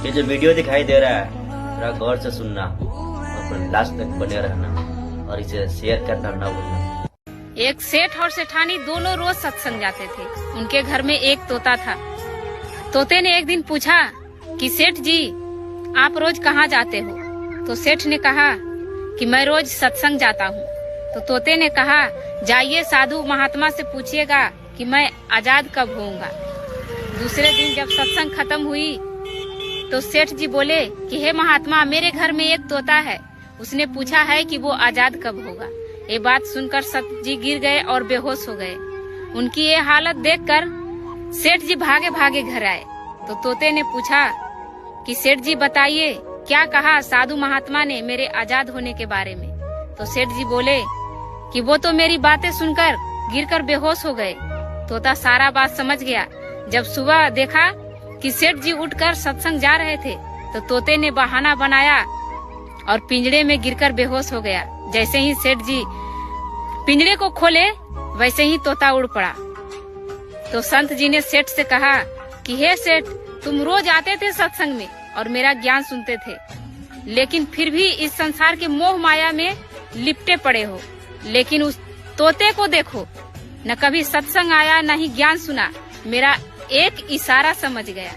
ये जो वीडियो दिखाई दे रहा है थोड़ा गौर से सुनना और लास्ट तक बने रहना और इसे शेयर करना ना भूलना। एक सेठ और सेठानी दोनों रोज सत्संग जाते थे। उनके घर में एक तोता था। तोते ने एक दिन पूछा कि सेठ जी आप रोज कहाँ जाते हो? तो सेठ ने कहा कि मैं रोज सत्संग जाता हूँ। तो तोते ने कहा जाइए साधु महात्मा से पूछिएगा कि मैं आजाद कब होऊंगा। दूसरे दिन जब सत्संग खत्म हुई तो सेठ जी बोले कि हे महात्मा, मेरे घर में एक तोता है, उसने पूछा है कि वो आजाद कब होगा। ये बात सुनकर सेठ जी गिर गए और बेहोश हो गए। उनकी ये हालत देखकर सेठ जी भागे भागे घर आए। तो तोते ने पूछा कि सेठ जी बताइए क्या कहा साधु महात्मा ने मेरे आजाद होने के बारे में। तो सेठ जी बोले कि वो तो मेरी बातें सुनकर गिरकर बेहोश हो गए। तोता सारा बात समझ गया। जब सुबह देखा कि सेठ जी उठकर सत्संग जा रहे थे तो तोते ने बहाना बनाया और पिंजरे में गिरकर बेहोश हो गया। जैसे ही सेठ जी पिंजरे को खोले वैसे ही तोता उड़ पड़ा। तो संत जी ने सेठ से कहा कि हे सेठ, तुम रोज आते थे सत्संग में और मेरा ज्ञान सुनते थे, लेकिन फिर भी इस संसार के मोह माया में लिपटे पड़े हो। लेकिन उस तोते को देखो, न कभी सत्संग आया न ही ज्ञान सुना, मेरा एक इशारा समझ गया।